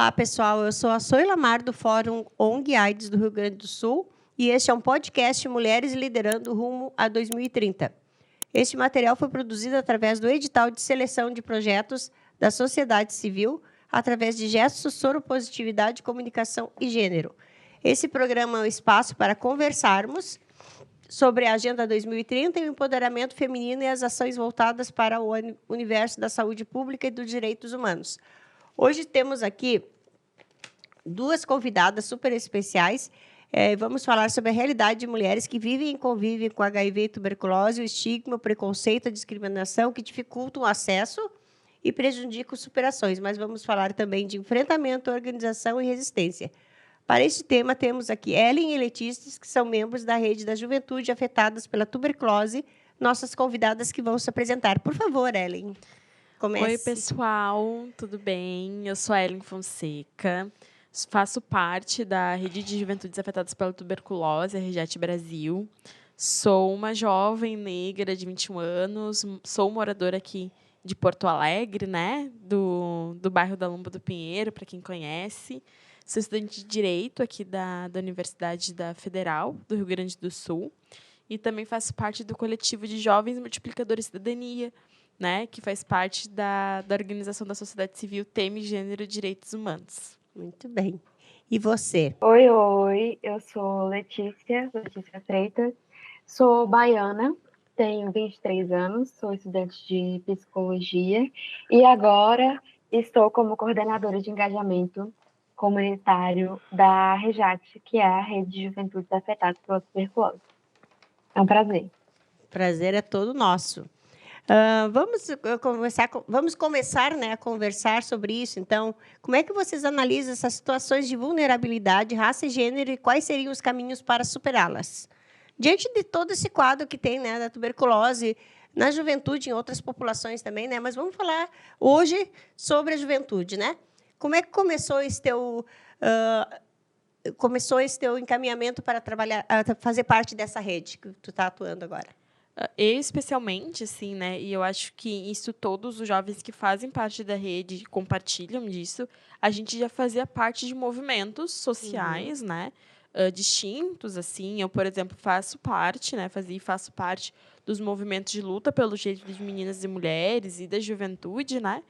Olá, pessoal. Eu sou a Soila Mar, do Fórum ONG AIDS do Rio Grande do Sul, e este é um podcast Mulheres Liderando Rumo a 2030. Este material foi produzido através do edital de seleção de projetos da sociedade civil, através de gestos, soropositividade, comunicação e gênero. Esse programa é um espaço para conversarmos sobre a Agenda 2030 e o empoderamento feminino e as ações voltadas para o universo da saúde pública e dos direitos humanos. Hoje temos aqui duas convidadas super especiais. Vamos falar sobre a realidade de mulheres que vivem e convivem com HIV e tuberculose, o estigma, o preconceito, a discriminação que dificultam o acesso e prejudicam superações. Mas vamos falar também de enfrentamento, organização e resistência. Para este tema, temos aqui Ellen e Letícia, que são membros da Rede da Juventude Afetadas pela Tuberculose, nossas convidadas que vão se apresentar. Por favor, Ellen, comece. Oi, pessoal, tudo bem? Eu sou a Ellen Fonseca, faço parte da Rede de Juventudes Afetadas pela Tuberculose, a RJAT Brasil. Sou uma jovem negra de 21 anos, sou moradora aqui de Porto Alegre, né? Do bairro da Lomba do Pinheiro, para quem conhece. Sou estudante de Direito aqui da Universidade da Federal do Rio Grande do Sul. E também faço parte do coletivo de Jovens Multiplicadores Cidadania, né, que faz parte da organização da sociedade civil Teme Gênero e Direitos Humanos. Muito bem. E você? Oi, eu sou Letícia Freitas, sou baiana, tenho 23 anos, sou estudante de psicologia e agora estou como coordenadora de engajamento comunitário da REJAT, que é a Rede de Juventudes Afetadas pela Tuberculose. É um prazer. O prazer é todo nosso. Vamos começar, né, a conversar sobre isso. Então, como é que vocês analisam essas situações de vulnerabilidade, raça e gênero e quais seriam os caminhos para superá-las? Diante de todo esse quadro que tem, né, da tuberculose na juventude, em outras populações também, né? Mas vamos falar hoje sobre a juventude, né? Como é que começou esse teu encaminhamento para trabalhar, fazer parte dessa rede que tu está atuando agora? Eu, especialmente, assim, né? E eu acho que isso todos os jovens que fazem parte da rede compartilham disso. A gente já fazia parte de movimentos sociais, né? Distintos, assim. Eu, por exemplo, faço parte, né? Fazia e faço parte dos movimentos de luta pelo direito de meninas e mulheres e da juventude, né?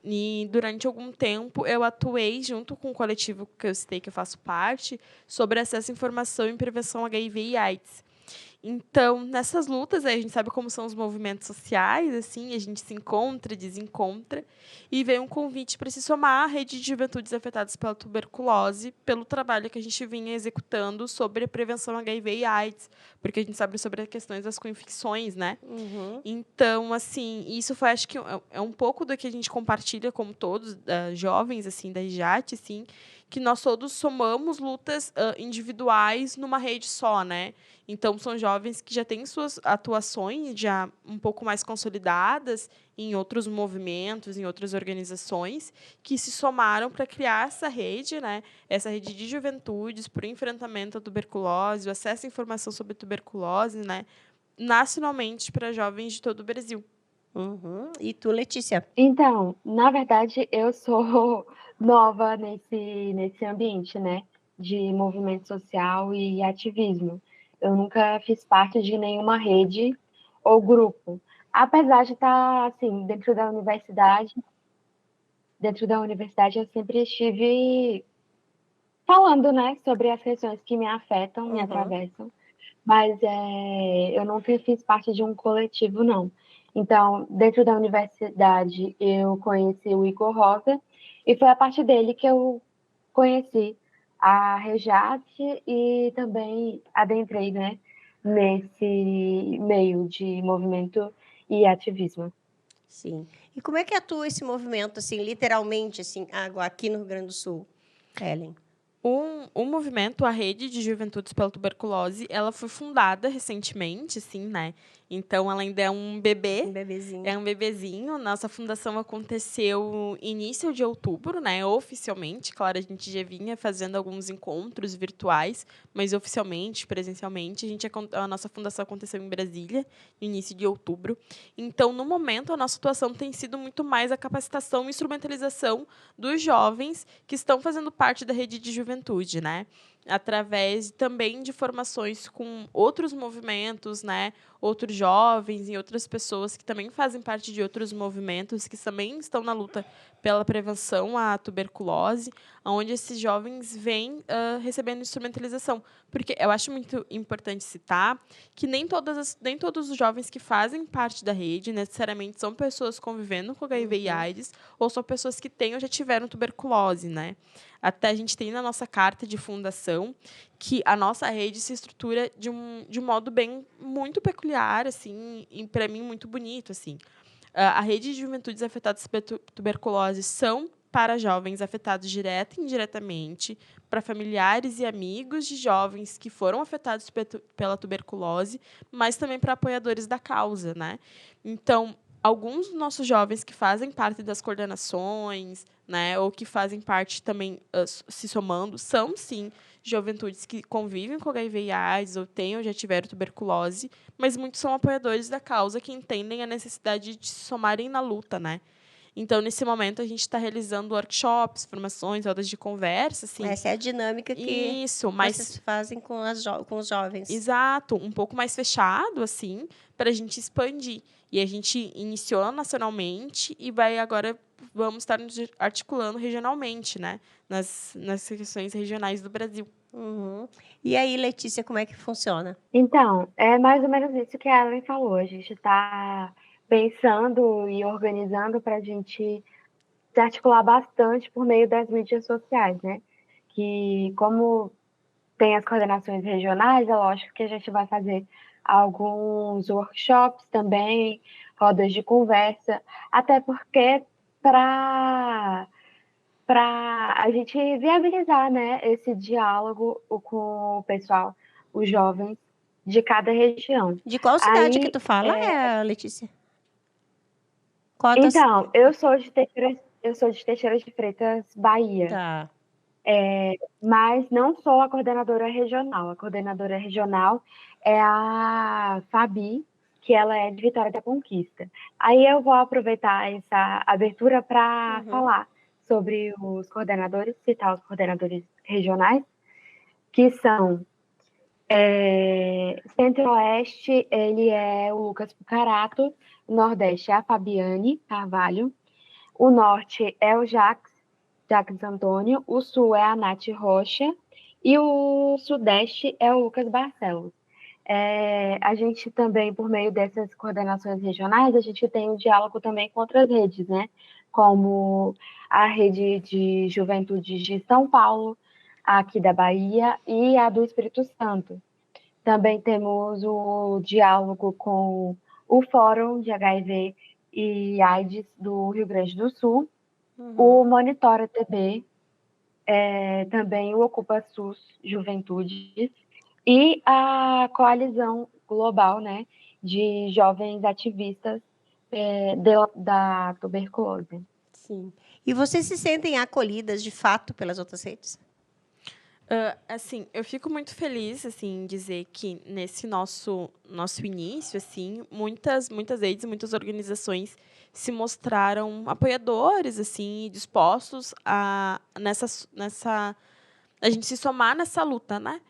E, durante algum tempo, eu atuei junto com o coletivo que eu citei, que eu faço parte, sobre acesso à informação e prevenção HIV e AIDS. Então, nessas lutas, a gente sabe como são os movimentos sociais, assim, a gente se encontra, desencontra, e veio um convite para se somar à Rede de Juventudes Afetadas pela Tuberculose, pelo trabalho que a gente vinha executando sobre a prevenção HIV e AIDS, porque a gente sabe sobre as questões das coinfecções, né? Então, assim, isso foi, acho que é um pouco do que a gente compartilha, como todos, jovens, assim, da RJAT, assim, que nós todos somamos lutas individuais numa rede só, né? Então, são jovens que já têm suas atuações já um pouco mais consolidadas em outros movimentos, em outras organizações, que se somaram para criar essa rede, né? Essa rede de juventudes para o enfrentamento à tuberculose, o acesso à informação sobre tuberculose, né? Nacionalmente para jovens de todo o Brasil. E tu, Letícia? Então, na verdade, eu sou nova nesse ambiente, né? De movimento social e ativismo. Eu nunca fiz parte de nenhuma rede ou grupo. Apesar de estar, assim, dentro da universidade eu sempre estive falando, né, sobre as questões que me afetam, me atravessam, mas eu nunca fiz parte de um coletivo, não. Então, dentro da universidade, eu conheci o Igor Rosa, e foi a partir dele que eu conheci a REJAT e também adentrei, né, nesse meio de movimento e ativismo. Sim. E como é que atua esse movimento, assim, literalmente, assim, aqui no Rio Grande do Sul, Ellen? O movimento, a Rede de Juventudes pela Tuberculose, ela foi fundada recentemente, assim, né? Então, ela ainda é um bebê. Um bebezinho. É um bebezinho. Nossa fundação aconteceu início de outubro, né? Oficialmente. Claro, a gente já vinha fazendo alguns encontros virtuais, mas oficialmente, presencialmente, a nossa fundação aconteceu em Brasília, no início de outubro. Então, no momento, a nossa atuação tem sido muito mais a capacitação e instrumentalização dos jovens que estão fazendo parte da rede de juventude, né? Através também de formações com outros movimentos, né? Outros jovens e outras pessoas que também fazem parte de outros movimentos, que também estão na luta pela prevenção à tuberculose, onde esses jovens vêm recebendo instrumentalização. Porque eu acho muito importante citar que nem todos os jovens que fazem parte da rede necessariamente são pessoas convivendo com HIV e AIDS, ou são pessoas que têm ou já tiveram tuberculose, né? Até a gente tem na nossa carta de fundação que a nossa rede se estrutura de um modo bem muito peculiar, assim, e para mim muito bonito, assim. A rede de juventudes afetadas pela tuberculose são para jovens afetados direta e indiretamente, para familiares e amigos de jovens que foram afetados pela tuberculose, mas também para apoiadores da causa, né? Então, alguns dos nossos jovens que fazem parte das coordenações, né, ou que fazem parte também, se somando, são, sim, juventudes que convivem com HIV e AIDS, ou têm ou já tiveram tuberculose, mas muitos são apoiadores da causa que entendem a necessidade de se somarem na luta, né? Então, nesse momento, a gente está realizando workshops, formações, rodas de conversa, assim. Essa é a dinâmica que vocês fazem com os jovens. Exato, um pouco mais fechado, assim, para a gente expandir. E a gente iniciou nacionalmente e vamos estar nos articulando regionalmente, né? Nas questões regionais do Brasil. Uhum. E aí, Letícia, como é que funciona? Então, é mais ou menos isso que a Ellen falou. A gente está pensando e organizando para a gente se articular bastante por meio das mídias sociais, né? Que, como tem as coordenações regionais, é lógico que a gente vai fazer alguns workshops também, rodas de conversa, até porque para a gente viabilizar, né, esse diálogo com o pessoal, os jovens de cada região. De qual cidade que tu fala, Letícia? Então, eu sou de Teixeira de Freitas, Bahia. Tá. Mas não sou a coordenadora regional. A coordenadora regional é a Fabi, que ela é de Vitória da Conquista. Aí eu vou aproveitar essa abertura para falar sobre os coordenadores, citar os coordenadores regionais, que são Centro-Oeste, ele é o Lucas Pucarato, Nordeste é a Fabiane Carvalho, o Norte é o Jacques Antônio, o Sul é a Nath Rocha e o Sudeste é o Lucas Barcelos. A gente também, por meio dessas coordenações regionais, a gente tem um diálogo também com outras redes, né? Como a rede de juventude de São Paulo, aqui da Bahia, e a do Espírito Santo. Também temos o diálogo com o Fórum de HIV e AIDS do Rio Grande do Sul, o Monitora TB, também o Ocupa SUS Juventudes e a coalizão global, né, de jovens ativistas da tuberculose. Sim. E vocês se sentem acolhidas, de fato, pelas outras redes? Assim, eu fico muito feliz, assim, em dizer que nesse nosso início, assim, muitas redes, muitas organizações se mostraram apoiadores, assim, dispostos a gente se somar nessa luta, né?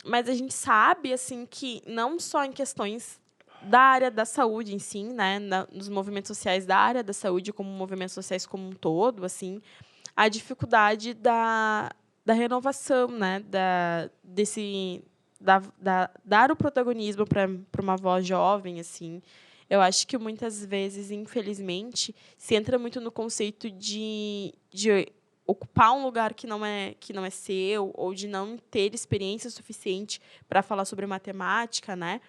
Mas a gente sabe, assim, que não só em questões da área da saúde em si, né, nos movimentos sociais da área da saúde, como movimentos sociais como um todo, assim, a dificuldade da renovação, né, dar o protagonismo para uma voz jovem, assim. Eu acho que muitas vezes, infelizmente, se entra muito no conceito de ocupar um lugar que não é seu, ou de não ter experiência suficiente para falar sobre matemática, né?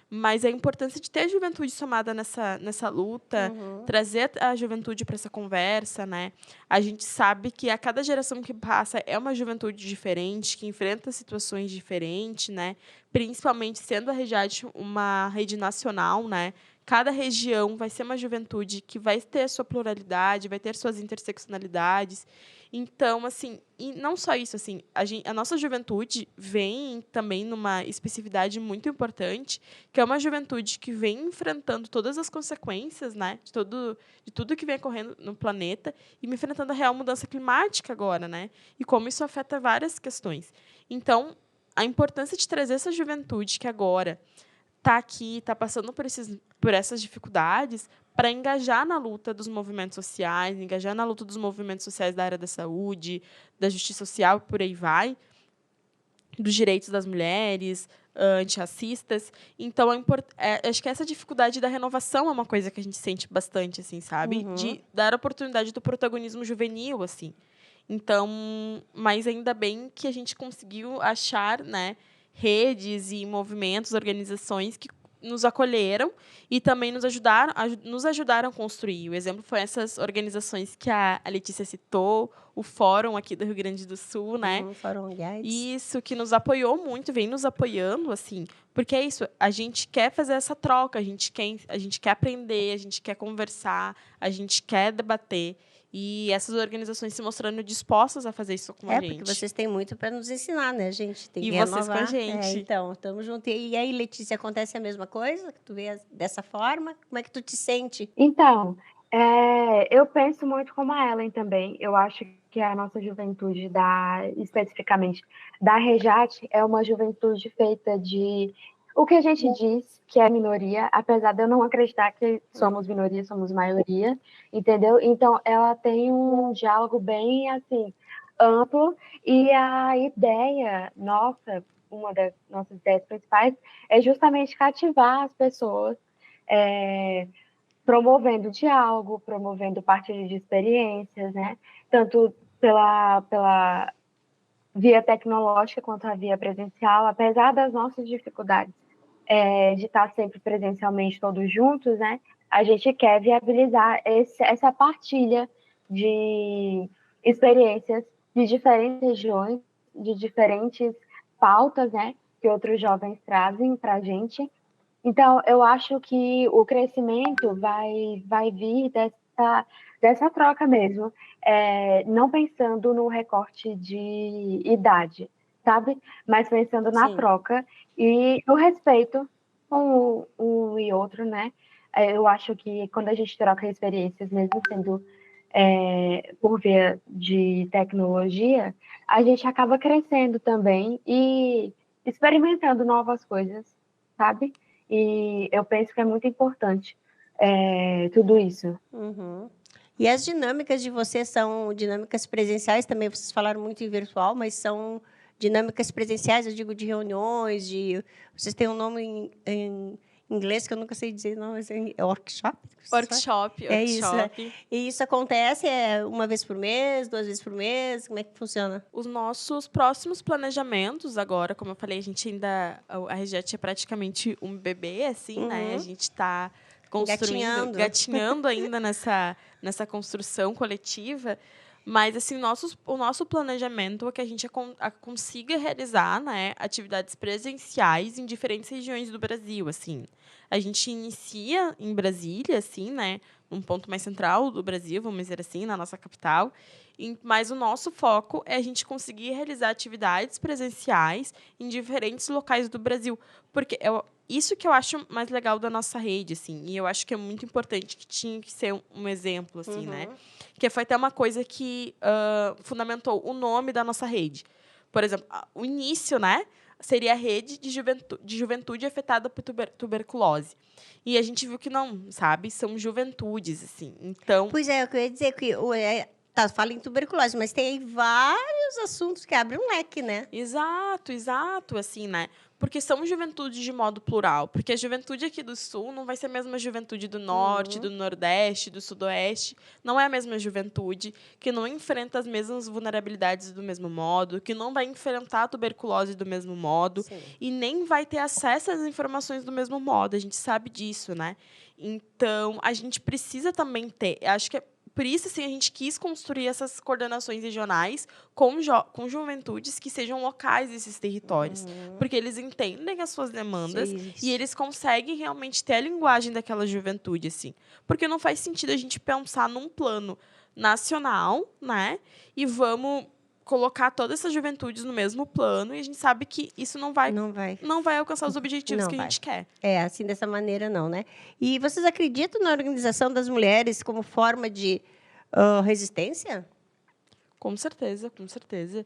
Mas a importância de ter a juventude somada nessa luta, trazer a juventude para essa conversa, né? A gente sabe que a cada geração que passa é uma juventude diferente, que enfrenta situações diferentes, né? Principalmente sendo a Rejade uma rede nacional, né? Cada região vai ser uma juventude que vai ter sua pluralidade, vai ter suas interseccionalidades. Então, assim, e não só isso, assim, a nossa juventude vem também numa especificidade muito importante, que é uma juventude que vem enfrentando todas as consequências, né, de tudo que vem ocorrendo no planeta e enfrentando a real mudança climática agora, né, e como isso afeta várias questões. Então, a importância de trazer essa juventude que agora está aqui, está passando por essas dificuldades, para engajar na luta dos movimentos sociais, engajar na luta dos movimentos sociais da área da saúde, da justiça social, e por aí vai, dos direitos das mulheres, antirracistas. Então, acho que essa dificuldade da renovação é uma coisa que a gente sente bastante, assim, sabe? De dar oportunidade do protagonismo juvenil, assim. Então, mas ainda bem que a gente conseguiu achar, né, redes e movimentos, organizações que nos acolheram e também nos ajudaram a construir. O exemplo foi essas organizações que a Letícia citou, o Fórum aqui do Rio Grande do Sul, né? Fórum Guides. Isso, que nos apoiou muito, vem nos apoiando, assim, porque é isso, a gente quer fazer essa troca, a gente quer aprender, a gente quer conversar, a gente quer debater. E essas organizações se mostrando dispostas a fazer isso com a gente. Porque vocês têm muito para nos ensinar, né, gente? Tem que vocês renovar. com a gente. Então, estamos juntos. E aí, Letícia, acontece a mesma coisa? Tu vê dessa forma? Como é que tu te sente? Então, eu penso muito como a Ellen também. Eu acho que a nossa juventude, especificamente da Rejate, é uma juventude feita de o que a gente diz que é minoria, apesar de eu não acreditar que somos minoria, somos maioria, entendeu? Então, ela tem um diálogo bem, assim, amplo, e a ideia nossa, uma das nossas ideias principais, é justamente cativar as pessoas, promovendo diálogo, promovendo partilha de experiências, né? Tanto pela via tecnológica quanto a via presencial, apesar das nossas dificuldades de estar sempre presencialmente todos juntos, né? A gente quer viabilizar essa partilha de experiências de diferentes regiões, de diferentes pautas, né? Que outros jovens trazem para a gente. Então, eu acho que o crescimento vai vir dessa troca mesmo, não pensando no recorte de idade, sabe? Mas pensando na troca e no respeito com um e outro, né? Eu acho que quando a gente troca experiências, mesmo sendo por via de tecnologia, a gente acaba crescendo também e experimentando novas coisas, sabe? E eu penso que é muito importante tudo isso. E as dinâmicas de vocês são dinâmicas presenciais também? Vocês falaram muito em virtual, mas são dinâmicas presenciais, eu digo de reuniões, vocês têm um nome em inglês que eu nunca sei dizer, não, mas é workshop? Workshop. É isso. E isso acontece uma vez por mês, 2 vezes por mês? Como é que funciona? Os nossos próximos planejamentos agora, como eu falei, a Rejate é praticamente um bebê, assim, né? A gente está construindo, gatinhando ainda nessa construção coletiva. Mas, assim, o nosso planejamento é que a gente consiga realizar, né, atividades presenciais em diferentes regiões do Brasil, assim. A gente inicia em Brasília, assim, né, um ponto mais central do Brasil, vamos dizer assim, na nossa capital. Mas o nosso foco é a gente conseguir realizar atividades presenciais em diferentes locais do Brasil. Porque isso que eu acho mais legal da nossa rede, assim. E eu acho que é muito importante, que tinha que ser um exemplo, assim, né? Que foi até uma coisa que fundamentou o nome da nossa rede. Por exemplo, o início, né, seria a rede de juventude afetada por tuberculose. E a gente viu que não, sabe? São juventudes, assim. Então... Pois é, eu queria dizer que... fala em tuberculose, mas tem vários assuntos que abrem um leque, né? Exato, assim, né? porque são juventudes de modo plural. Porque a juventude aqui do Sul não vai ser a mesma juventude do Norte, do Nordeste, do Sudoeste. Não é a mesma juventude, que não enfrenta as mesmas vulnerabilidades do mesmo modo, que não vai enfrentar a tuberculose do mesmo modo, Sim. e nem vai ter acesso às informações do mesmo modo. A gente sabe disso, né? Então, a gente precisa também ter... Acho que é por isso, assim, a gente quis construir essas coordenações regionais com juventudes que sejam locais desses territórios. Porque eles entendem as suas demandas Sim. e eles conseguem realmente ter a linguagem daquela juventude, assim. Porque não faz sentido a gente pensar num plano nacional, né? E vamos colocar todas essas juventudes no mesmo plano e a gente sabe que isso não vai alcançar os objetivos Não que a vai. gente quer. É, assim, dessa maneira não, né? E vocês acreditam na organização das mulheres como forma de resistência? Com certeza, com certeza.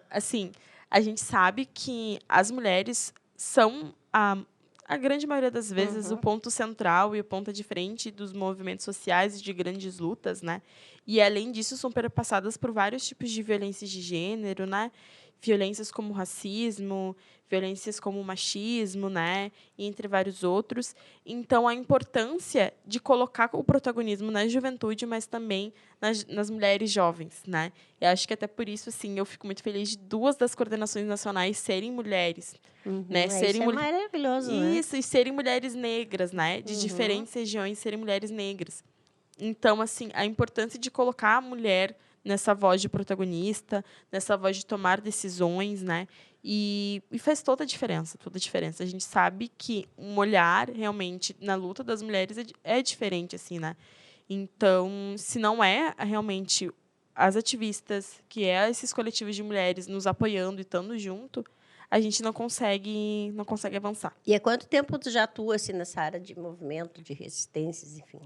Assim, a gente sabe que as mulheres são, a grande maioria das vezes, o ponto central e o ponto de frente dos movimentos sociais e de grandes lutas, né? E, além disso, são perpassadas por vários tipos de violências de gênero, né? Violências como racismo, violências como machismo, né? Entre vários outros. Então, a importância de colocar o protagonismo na juventude, mas também nas mulheres jovens, né? Eu acho que até por isso, assim, eu fico muito feliz de 2 das coordenações nacionais serem mulheres, né? Isso é maravilhoso, né? Isso, e serem mulheres negras, né? De diferentes regiões serem mulheres negras. Então, assim, a importância de colocar a mulher nessa voz de protagonista, nessa voz de tomar decisões, né? E faz toda a diferença, toda a diferença. A gente sabe que um olhar, realmente, na luta das mulheres é diferente, assim, né? Então, se não é realmente as ativistas, que é esses coletivos de mulheres nos apoiando e estando junto, a gente não consegue avançar. E há quanto tempo tu já atua assim, nessa área de movimento, de resistências, enfim?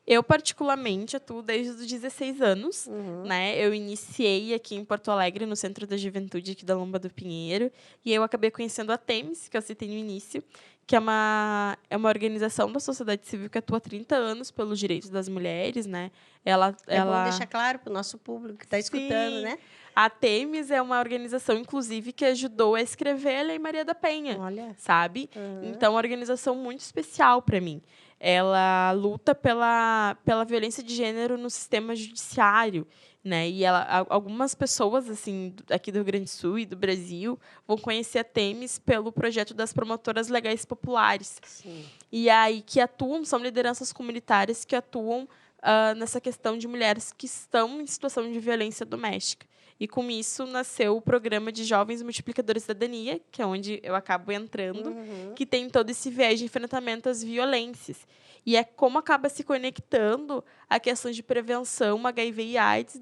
Eu, particularmente, atuo desde os 16 anos. Né? Eu iniciei aqui em Porto Alegre, no Centro da Juventude aqui da Lomba do Pinheiro. E eu acabei conhecendo a TEMES, que eu citei no início, que é uma organização da sociedade civil que atua há 30 anos pelos direitos das mulheres. Né? É bom deixar claro para o nosso público que está escutando, né? A TEMES é uma organização, inclusive, que ajudou a escrever a Lei Maria da Penha. Olha. Sabe? Então, é uma organização muito especial para mim. Ela luta pela violência de gênero no sistema judiciário, né? E algumas pessoas assim aqui do Rio Grande do Sul e do Brasil vão conhecer a TEMES pelo projeto das promotoras legais populares. Sim. E aí que atuam, são lideranças comunitárias que atuam nessa questão de mulheres que estão em situação de violência doméstica. E, com isso, nasceu o programa de Jovens Multiplicadores da Cidadania, que é onde eu acabo entrando, que tem todo esse viés de enfrentamento às violências. E é como acaba se conectando a questão de prevenção, HIV e AIDS,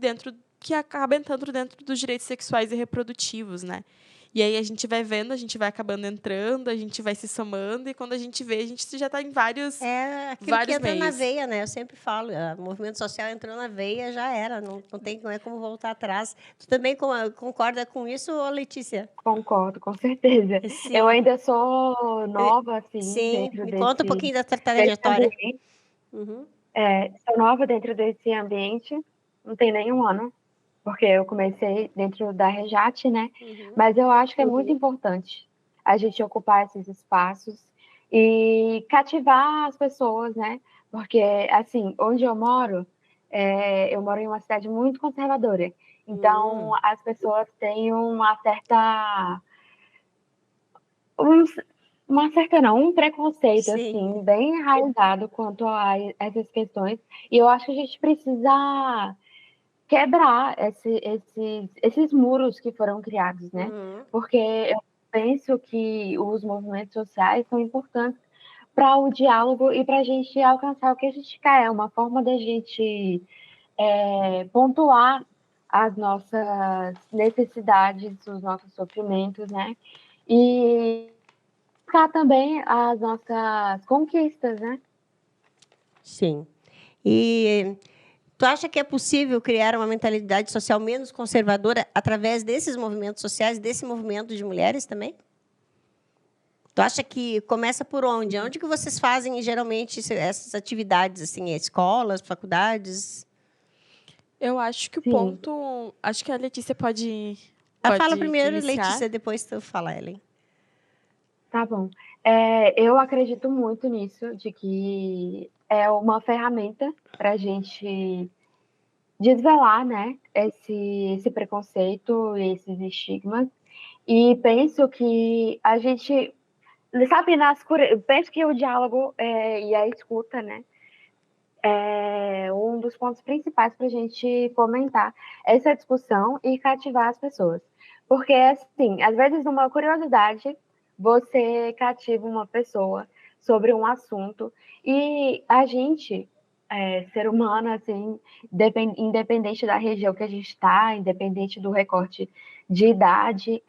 que acaba entrando dentro dos direitos sexuais e reprodutivos, né? E aí a gente vai vendo, a gente vai acabando entrando, a gente vai se somando, e quando a gente vê, a gente já está em vários aquilo que entra meios. na veia, né? Eu sempre falo, o movimento social entrou na veia, já era, não é como voltar atrás. Tu também concorda com isso, Letícia? Concordo, com certeza. Sim. Eu ainda sou nova, assim, Sim, dentro me desse... conta um pouquinho da trajetória. Sou nova dentro desse ambiente, não tem nenhum ano, porque eu comecei dentro da Rejat, né? Mas eu acho que é muito importante a gente ocupar esses espaços e cativar as pessoas, né? Porque, assim, onde eu moro em uma cidade muito conservadora. Então, as pessoas têm uma certa... um preconceito, Sim. assim, bem enraizado quanto a essas questões. E eu acho que a gente precisa quebrar esses muros que foram criados, né? Porque eu penso que os movimentos sociais são importantes para o diálogo e para a gente alcançar o que a gente quer. É uma forma da gente pontuar as nossas necessidades, os nossos sofrimentos, né? E buscar também as nossas conquistas, né? Sim. E tu acha que é possível criar uma mentalidade social menos conservadora através desses movimentos sociais, desse movimento de mulheres também? Tu acha que começa por onde? Onde que vocês fazem, geralmente, essas atividades? Assim, escolas, faculdades? Eu acho que o ponto... Acho que a Letícia pode Fala primeiro, iniciar. Letícia, depois tu fala, Ellen. Tá bom. Eu acredito muito nisso, de que é uma ferramenta para a gente desvelar, né, esse preconceito, esses estigmas. E penso que a gente, sabe, penso que o diálogo e a escuta, né, é um dos pontos principais para a gente fomentar essa discussão e cativar as pessoas. Porque, assim, às vezes, numa curiosidade, você cativa uma pessoa sobre um assunto e a gente, ser humano, assim, independente da região que a gente está, independente do recorte de idade,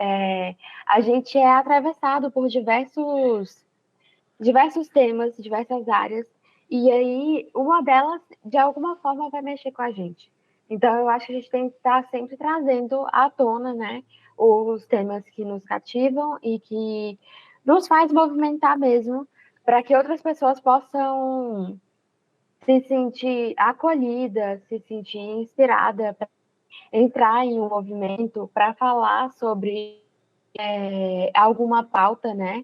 a gente é atravessado por diversos temas, diversas áreas, e aí uma delas, de alguma forma, vai mexer com a gente. Então, eu acho que a gente tem que estar sempre trazendo à tona, né, os temas que nos cativam e que nos faz movimentar mesmo, para que outras pessoas possam se sentir acolhidas, se sentir inspirada para entrar em um movimento, para falar sobre alguma pauta, né?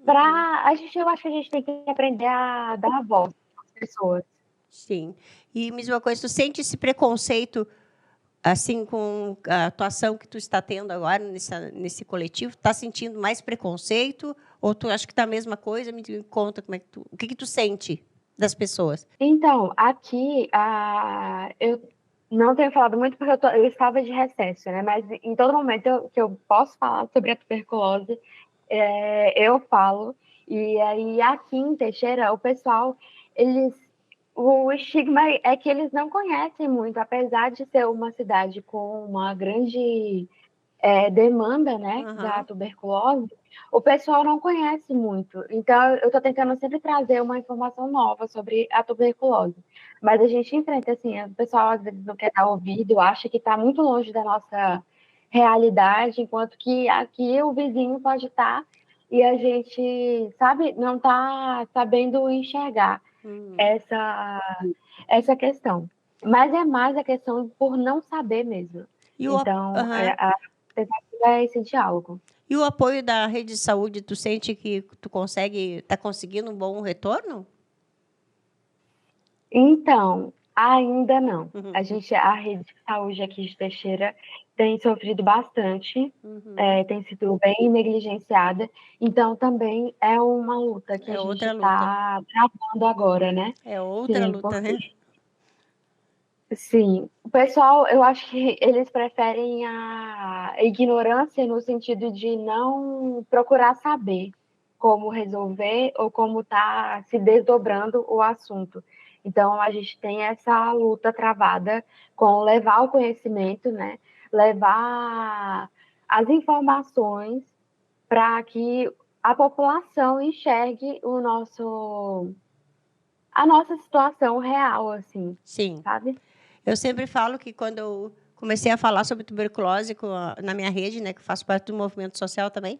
Eu acho que a gente tem que aprender a dar voz às pessoas. Sim. E mesma coisa, tu sente esse preconceito, assim, com a atuação que tu está tendo agora nesse coletivo? Está sentindo mais preconceito? Ou tu acha que está a mesma coisa? Me conta como é que o que tu sente das pessoas? Então, aqui, eu não tenho falado muito porque eu estava de recesso, né? Mas em todo momento que eu posso falar sobre a tuberculose, eu falo. E aí, aqui em Teixeira, o pessoal, o estigma é que eles não conhecem muito, apesar de ser uma cidade com uma grande demanda, né, da tuberculose, o pessoal não conhece muito. Então, eu estou tentando sempre trazer uma informação nova sobre a tuberculose. Mas a gente enfrenta, assim, o pessoal às vezes não quer dar ouvido, acha que está muito longe da nossa realidade, enquanto que aqui o vizinho pode estar e a gente, sabe, não está sabendo enxergar essa questão. Mas é mais a questão por não saber mesmo. Então, a tentativa é esse diálogo. E o apoio da rede de saúde, tu sente que tu está conseguindo um bom retorno? Então, ainda não. A rede de saúde aqui de Teixeira tem sofrido bastante, tem sido bem negligenciada. Então, também é uma luta que a gente está travando agora, né? É outra luta, né? Sim, o pessoal, eu acho que eles preferem a ignorância no sentido de não procurar saber como resolver ou como está se desdobrando o assunto. Então, a gente tem essa luta travada com levar o conhecimento, né? Levar as informações para que a população enxergue a nossa situação real, assim. Sim. Sabe? Eu sempre falo que quando eu comecei a falar sobre tuberculose na minha rede, né, que faço parte do movimento social também,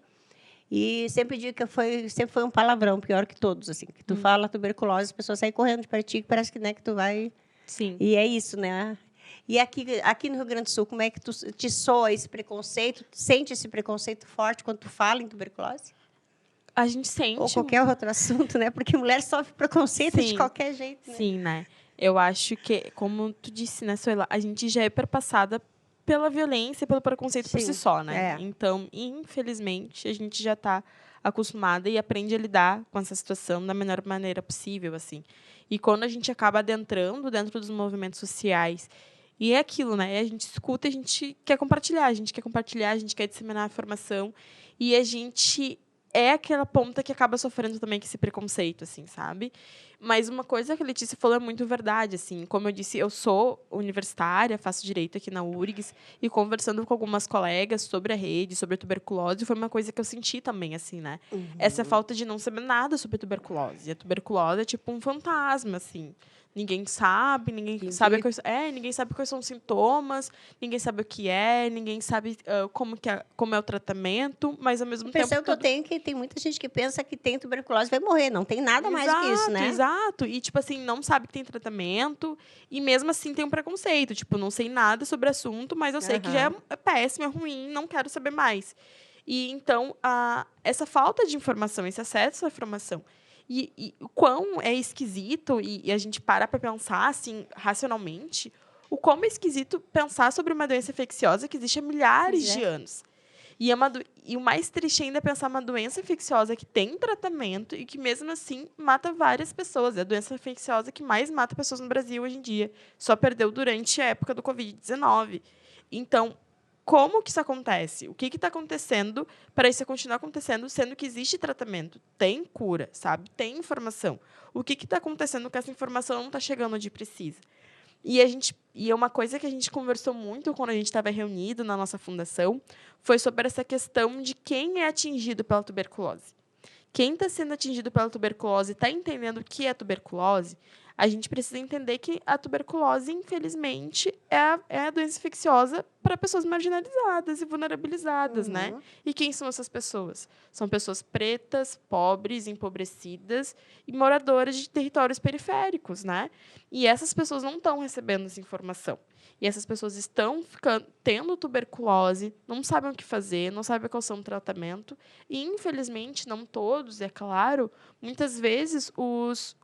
e sempre digo que sempre foi um palavrão, pior que todos, assim, que tu fala tuberculose, as pessoas saem correndo de perto de ti, que parece que, né, que tu vai... Sim. E é isso, né? E aqui no Rio Grande do Sul, como é que tu te soa esse preconceito? Tu sente esse preconceito forte quando tu fala em tuberculose? A gente sente... Ou qualquer outro assunto, né? Porque mulher sofre preconceito de qualquer jeito, né? Sim, né? Eu acho que, como tu disse, né, Suela, a gente já é perpassada pela violência, pelo preconceito por si só, né? Então, infelizmente, a gente já está acostumada e aprende a lidar com essa situação da melhor maneira possível, assim. E quando a gente acaba adentrando dentro dos movimentos sociais, e é aquilo, né? A gente escuta, a gente quer compartilhar, a gente quer disseminar a informação, e a gente é aquela ponta que acaba sofrendo também com esse preconceito, assim, sabe? Mas uma coisa que a Letícia falou é muito verdade, assim. Como eu disse, eu sou universitária, faço direito aqui na URGS, e conversando com algumas colegas sobre a rede, sobre a tuberculose, foi uma coisa que eu senti também, assim, né? Essa falta de não saber nada sobre a tuberculose. A tuberculose é tipo um fantasma, assim. Ninguém sabe, ninguém sabe quais são os sintomas, ninguém sabe o que é, ninguém sabe como é o tratamento, mas ao mesmo tempo... A impressão que eu tenho é que tem muita gente que pensa que tem tuberculose e vai morrer, não tem nada mais do que isso, né? Exato, e tipo assim, não sabe que tem tratamento, e mesmo assim tem um preconceito, tipo, não sei nada sobre o assunto, mas eu sei que já é péssimo, é ruim, não quero saber mais. E então, essa falta de informação, esse acesso à informação, e o quão é esquisito, e a gente para pensar, assim, racionalmente, o quão é esquisito pensar sobre uma doença infecciosa que existe há milhares de anos. E o mais triste ainda é pensar uma doença infecciosa que tem tratamento e que, mesmo assim, mata várias pessoas. É a doença infecciosa que mais mata pessoas no Brasil hoje em dia. Só perdeu durante a época do Covid-19. Então, como que isso acontece? O que está acontecendo para isso continuar acontecendo, sendo que existe tratamento, tem cura, sabe? Tem informação. O que está acontecendo que essa informação não está chegando onde precisa? E é uma coisa que a gente conversou muito quando a gente estava reunido na nossa fundação, foi sobre essa questão de quem é atingido pela tuberculose. Quem está sendo atingido pela tuberculose está entendendo o que é tuberculose, a gente precisa entender que a tuberculose, infelizmente, é a doença infecciosa para pessoas marginalizadas e vulnerabilizadas, né? E quem são essas pessoas? São pessoas pretas, pobres, empobrecidas e moradoras de territórios periféricos, né? E essas pessoas não estão recebendo essa informação. E essas pessoas estão tendo tuberculose, não sabem o que fazer, não sabem qual é o tratamento. E, infelizmente, não todos, é claro, muitas vezes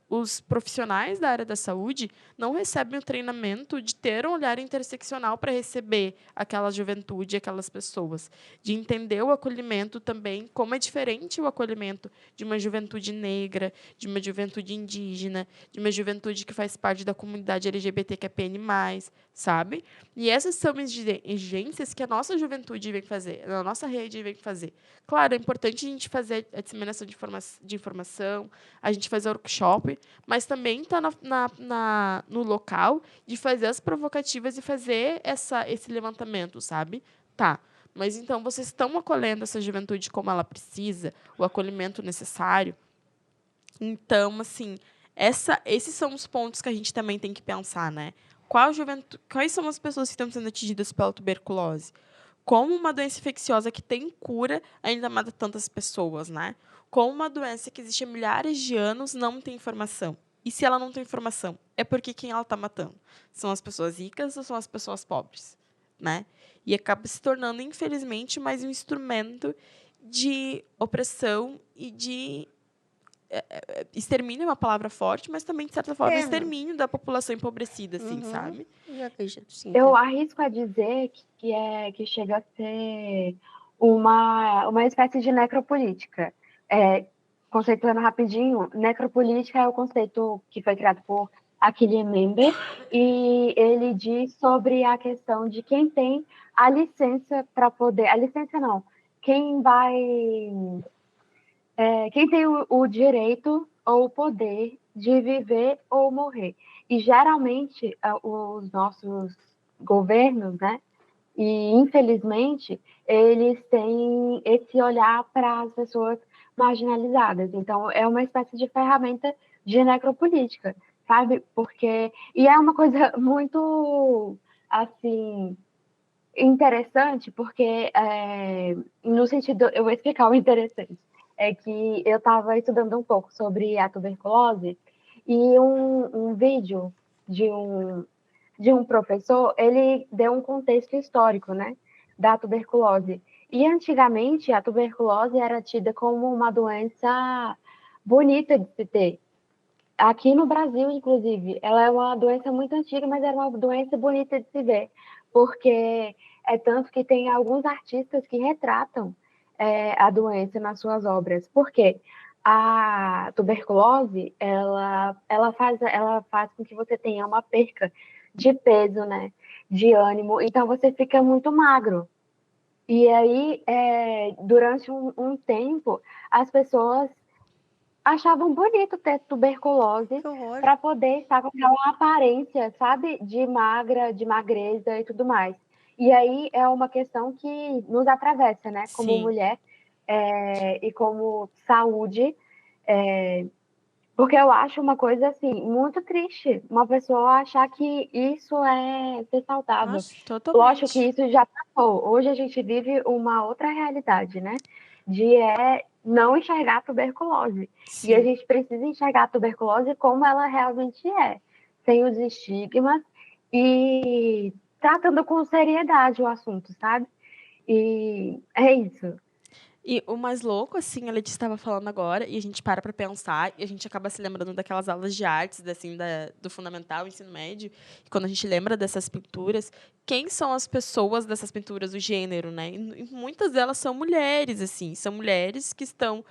os profissionais da área da saúde não recebem o treinamento de ter um olhar interseccional para receber aquela juventude, aquelas pessoas, de entender o acolhimento também, como é diferente o acolhimento de uma juventude negra, de uma juventude indígena, de uma juventude que faz parte da comunidade LGBTQIAPN+, sabe? E essas são exigências que a nossa juventude vem fazer, a nossa rede vem fazer. Claro, é importante a gente fazer a disseminação de informação, a gente fazer workshop, mas também está no local de fazer as provocativas e fazer esse levantamento, sabe? Tá, mas então vocês estão acolhendo essa juventude como ela precisa, o acolhimento necessário? Então, assim, esses são os pontos que a gente também tem que pensar, né? Quais são as pessoas que estão sendo atingidas pela tuberculose? Como uma doença infecciosa que tem cura ainda mata tantas pessoas, né? Como uma doença que existe há milhares de anos não tem informação. E se ela não tem informação, é porque quem ela está matando? São as pessoas ricas ou são as pessoas pobres, né? E acaba se tornando, infelizmente, mais um instrumento de opressão e de extermínio é uma palavra forte, mas também, de certa forma, extermínio da população empobrecida, assim, sabe? Eu acredito, sim. Eu arrisco a dizer que chega a ser uma espécie de necropolítica. Conceituando rapidinho, necropolítica é o conceito que foi criado por Achille Mbembe, e ele diz sobre a questão de quem tem a licença para poder... A licença não. Quem tem o direito ou o poder de viver ou morrer. E, geralmente, os nossos governos, né? E, infelizmente, eles têm esse olhar para as pessoas marginalizadas. Então, é uma espécie de ferramenta de necropolítica, sabe? E é uma coisa muito, assim, interessante, porque, no sentido... Eu vou explicar o interessante. É que eu estava estudando um pouco sobre a tuberculose e um vídeo de um professor, ele deu um contexto histórico, né, da tuberculose. E antigamente a tuberculose era tida como uma doença bonita de se ter. Aqui no Brasil, inclusive, ela é uma doença muito antiga, mas era uma doença bonita de se ver, porque é tanto que tem alguns artistas que retratam a doença nas suas obras. Por quê? A tuberculose, ela faz com que você tenha uma perca de peso, né? De ânimo. Então, você fica muito magro. E aí, durante um tempo, as pessoas achavam bonito ter tuberculose para poder estar com aquela aparência, sabe? De magra, de magreza e tudo mais. E aí é uma questão que nos atravessa, né? Como Sim. mulher e como saúde, porque eu acho uma coisa, assim, muito triste. Uma pessoa achar que isso é ser saudável. Nossa, totalmente. Lógico que isso já passou. Hoje a gente vive uma outra realidade, né? De não enxergar a tuberculose. Sim. E a gente precisa enxergar a tuberculose como ela realmente é, sem os estigmas e tratando com seriedade o assunto, sabe? E é isso. E o mais louco, assim, a Letícia estava falando agora, e a gente para pensar, e a gente acaba se lembrando daquelas aulas de artes, assim, do fundamental, ensino médio, e quando a gente lembra dessas pinturas, quem são as pessoas dessas pinturas, o gênero, né? E muitas delas são mulheres, assim, são mulheres que estão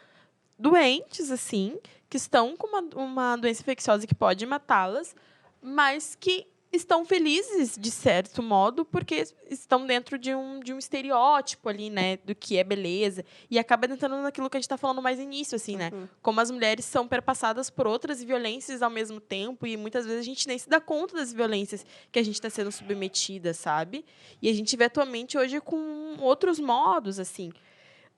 doentes, assim, que estão com uma doença infecciosa que pode matá-las, mas que estão felizes, de certo modo, porque estão dentro de um estereótipo ali, né, do que é beleza. E acaba entrando naquilo que a gente está falando mais no início, assim, né? Como as mulheres são perpassadas por outras violências ao mesmo tempo, e muitas vezes a gente nem se dá conta das violências que a gente está sendo submetida, sabe? E a gente vê atualmente hoje com outros modos, assim.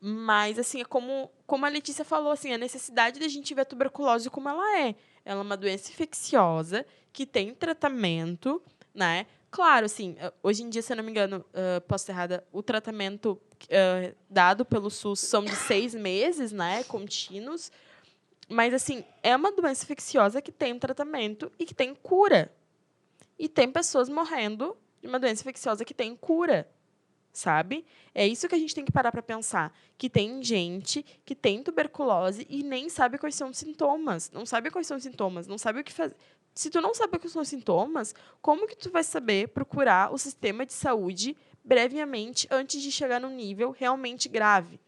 Mas, assim, é como a Letícia falou, assim, a necessidade da gente ver a tuberculose como ela é. Ela é uma doença infecciosa que tem tratamento, né? Claro, assim, hoje em dia, se eu não me engano, posso estar errada, o tratamento dado pelo SUS são de 6 meses, né? Contínuos. Mas, assim, é uma doença infecciosa que tem um tratamento e que tem cura. E tem pessoas morrendo de uma doença infecciosa que tem cura, sabe? É isso que a gente tem que parar para pensar. Que tem gente que tem tuberculose e nem sabe quais são os sintomas. Não sabe quais são os sintomas, não sabe o que fazer. Se tu não sabe quais são os sintomas, como que tu vai saber procurar o sistema de saúde brevemente antes de chegar num nível realmente grave?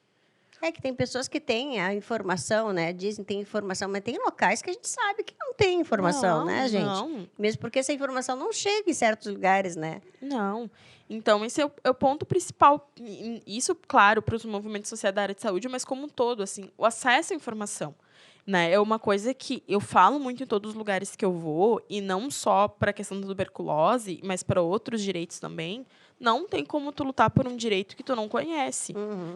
É que tem pessoas que têm a informação, né? Dizem que tem informação, mas tem locais que a gente sabe que não tem informação, né, gente? Não. Mesmo porque essa informação não chega em certos lugares, né? Não. Então, esse é o ponto principal. Isso, claro, para os movimentos sociais da área de saúde, mas como um todo, assim, o acesso à informação. Né? É uma coisa que eu falo muito em todos os lugares que eu vou, e não só para a questão da tuberculose, mas para outros direitos também. Não tem como tu lutar por um direito que tu não conhece.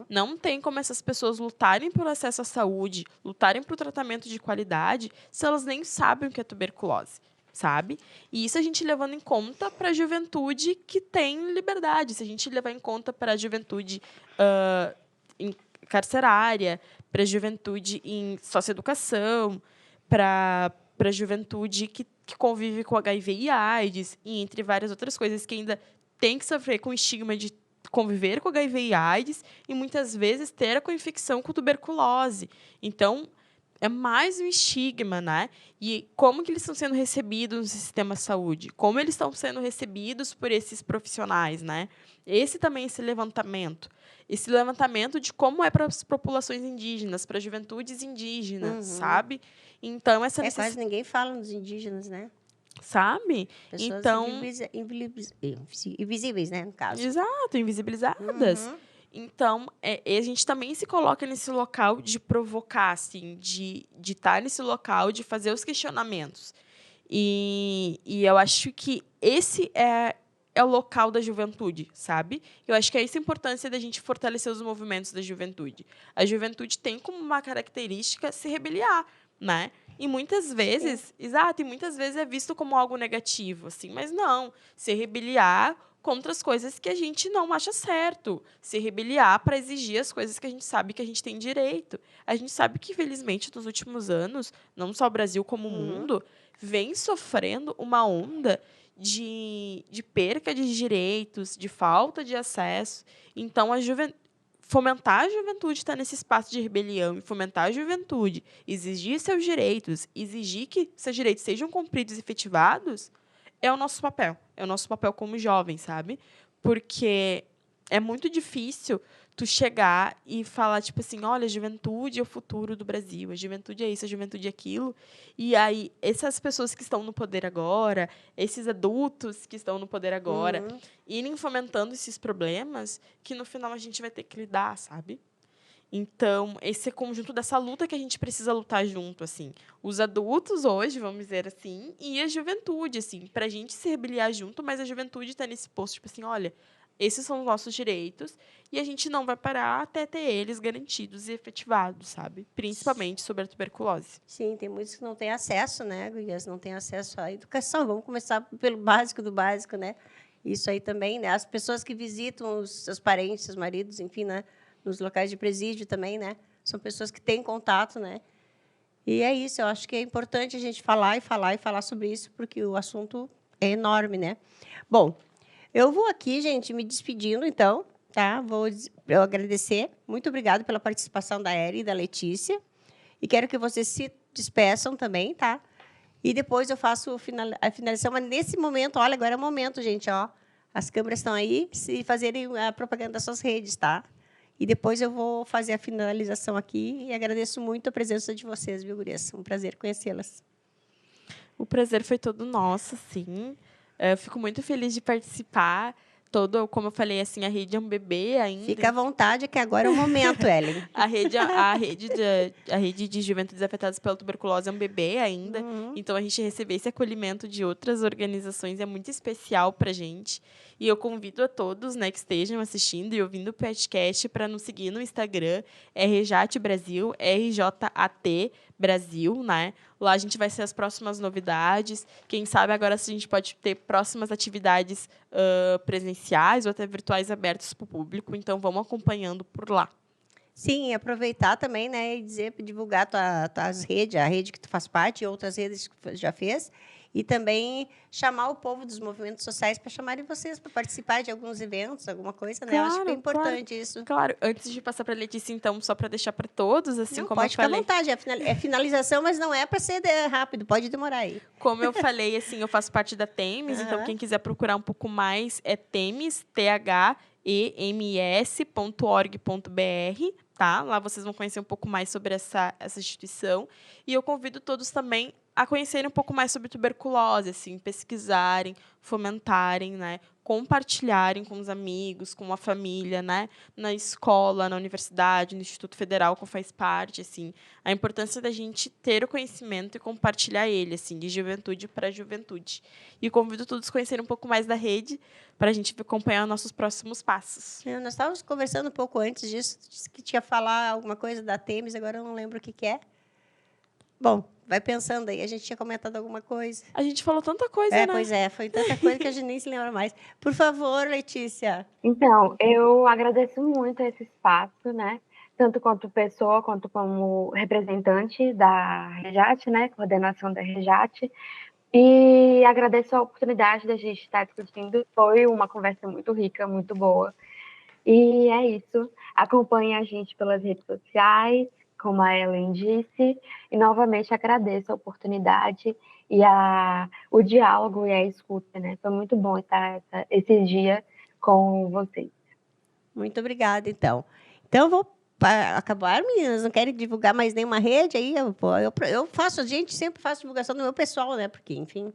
Não tem como essas pessoas lutarem pelo acesso à saúde, lutarem por tratamento de qualidade, se elas nem sabem o que é tuberculose, sabe? E isso a gente levando em conta para a juventude que tem liberdade, se a gente levar em conta para a juventude carcerária, para a juventude em socioeducação, para a juventude que convive com HIV e AIDS, e entre várias outras coisas que ainda tem que sofrer com o estigma de conviver com HIV e AIDS e muitas vezes ter a co-infecção com tuberculose. Então, é mais um estigma, né? E como que eles estão sendo recebidos no sistema de saúde? Como eles estão sendo recebidos por esses profissionais, né? Esse também é esse levantamento de como é para as populações indígenas, para as juventudes indígenas, sabe? Então, essa Quase ninguém fala nos indígenas, né? Sabe? Pessoas Então, invisíveis, né, no caso. Exato, invisibilizadas. Então, a gente também se coloca nesse local de provocar, assim, de estar nesse local, de fazer os questionamentos. E eu acho que esse é o local da juventude, sabe? Eu acho que é essa a importância da gente fortalecer os movimentos da juventude. A juventude tem como uma característica se rebeliar, né? E muitas vezes, exato, e muitas vezes é visto como algo negativo, assim, mas não. Se rebeliar contra as coisas que a gente não acha certo. Se rebeliar para exigir as coisas que a gente sabe que a gente tem direito. A gente sabe que, infelizmente, nos últimos anos, não só o Brasil como o mundo, vem sofrendo uma onda de perca de direitos, de falta de acesso. Então, fomentar a juventude está nesse espaço de rebelião e fomentar a juventude, exigir seus direitos, exigir que seus direitos sejam cumpridos e efetivados, é o nosso papel. É o nosso papel como jovem, sabe? Porque é muito difícil tu chegar e falar, tipo assim, olha, a juventude é o futuro do Brasil, a juventude é isso, a juventude é aquilo. E aí, essas pessoas que estão no poder agora, esses adultos que estão no poder agora, irem fomentando esses problemas que, no final, a gente vai ter que lidar, sabe? Então, esse é o conjunto dessa luta que a gente precisa lutar junto, assim. Os adultos hoje, vamos dizer assim, e a juventude, assim, para a gente se rebeliar junto, mas a juventude está nesse posto, tipo assim, olha, esses são os nossos direitos e a gente não vai parar até ter eles garantidos e efetivados, sabe? Principalmente sobre a tuberculose. Sim, tem muitos que não têm acesso, né, gurias? Não têm acesso à educação. Vamos começar pelo básico do básico, né? Isso aí também, né? As pessoas que visitam os seus parentes, seus maridos, enfim, né? Nos locais de presídio também, né? São pessoas que têm contato, né? E é isso, eu acho que é importante a gente falar sobre isso, porque o assunto é enorme, né? Bom, eu vou aqui, gente, me despedindo, então, tá? Eu agradecer. Muito obrigada pela participação da Eri e da Letícia. E quero que vocês se despeçam também, tá? E depois eu faço a finalização. Mas nesse momento, olha, agora é o momento, gente, ó. As câmeras estão aí, se fazerem a propaganda das suas redes, tá? E depois eu vou fazer a finalização aqui. E agradeço muito a presença de vocês, viu, gurias? Um prazer conhecê-las. O prazer foi todo nosso, sim. Eu fico muito feliz de participar. Como eu falei, assim, a rede é um bebê ainda. Fica à vontade, que agora é o momento, Ellen. A rede de juventudes afetadas pela tuberculose é um bebê ainda. Então, a gente receber esse acolhimento de outras organizações é muito especial para a gente. E eu convido a todos, né, que estejam assistindo e ouvindo o podcast para nos seguir no Instagram, RJAT Brasil, RJAT Brasil, né? Lá a gente vai ser as próximas novidades. Quem sabe agora a gente pode ter próximas atividades presenciais ou até virtuais abertas para o público. Então, vamos acompanhando por lá. Sim, e aproveitar também, né, e divulgar tuas redes, a rede que tu faz parte e outras redes que tu já fez, e também chamar o povo dos movimentos sociais para chamarem vocês para participar de alguns eventos, alguma coisa, né? Claro, eu acho que é importante isso. Claro, antes de passar para a Letícia, então, só para deixar para todos, assim não, como pode eu falei. Pode ficar à vontade, é finalização, mas não é para ser rápido, pode demorar aí. Como eu falei, assim, eu faço parte da TEMES, então quem quiser procurar um pouco mais é temes, thems.org.br, tá? Lá vocês vão conhecer um pouco mais sobre essa instituição. E eu convido todos também a conhecerem um pouco mais sobre tuberculose, assim, pesquisarem, fomentarem, né? Compartilharem com os amigos, com a família, né? Na escola, na universidade, no Instituto Federal, que faz parte, assim, a importância da gente ter o conhecimento e compartilhar ele, assim, de juventude para juventude. E convido todos a conhecerem um pouco mais da rede para a gente acompanhar nossos próximos passos. Nós estávamos conversando um pouco antes disso, disse que tinha falar alguma coisa da Temis, agora eu não lembro o que é. Bom, vai pensando aí. A gente tinha comentado alguma coisa. A gente falou tanta coisa, né? Pois é. Foi tanta coisa que a gente nem se lembra mais. Por favor, Letícia. Então, eu agradeço muito esse espaço, né? Tanto quanto pessoa, quanto como representante da REJAT, né? Coordenação da REJAT. E agradeço a oportunidade da gente estar discutindo. Foi uma conversa muito rica, muito boa. E é isso. Acompanhe a gente pelas redes sociais, como a Ellen disse, e novamente agradeço a oportunidade e o diálogo e a escuta, né? Foi muito bom estar esse dia com vocês. Muito obrigada, então. Então, eu vou acabar, meninas, não querem divulgar mais nenhuma rede aí? Eu faço, a gente sempre faz divulgação do meu pessoal, né? Porque, enfim,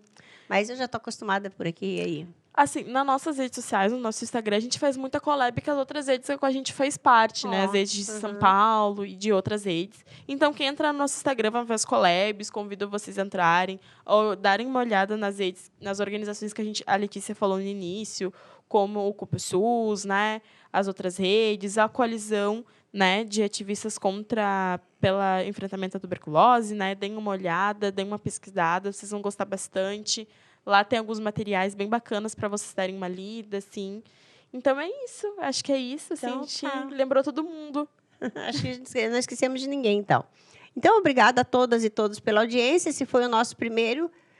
mas eu já estou acostumada por aqui e aí. Assim, nas nossas redes sociais, no nosso Instagram, a gente faz muita collab com as outras redes que a gente faz parte, né? As redes de São Paulo e de outras redes. Então, quem entrar no nosso Instagram vai ver as collabs, convido vocês a entrarem ou darem uma olhada nas redes, nas organizações que a Letícia falou no início, como o CUP-SUS, né? As outras redes, a coalizão, né, de ativistas pelo enfrentamento à tuberculose, né? Deem uma olhada, deem uma pesquisada, vocês vão gostar bastante. Lá tem alguns materiais bem bacanas para vocês darem uma lida, assim. Então, é isso. Acho que é isso. Assim, Então, a gente lembrou todo mundo. Acho que não esquecemos de ninguém, então. Então, obrigada a todas e todos pela audiência. Esse foi o nosso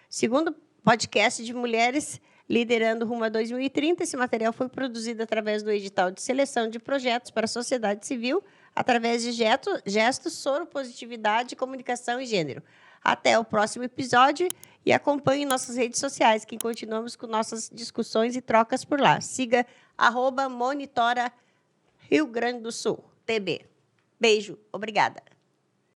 segundo podcast de mulheres liderando rumo a 2030. Esse material foi produzido através do edital de seleção de projetos para a sociedade civil, através de gestos, soropositividade, comunicação e gênero. Até o próximo episódio e acompanhe nossas redes sociais, que continuamos com nossas discussões e trocas por lá. Siga @Monitora Rio Grande do Sul, TB. Beijo, obrigada.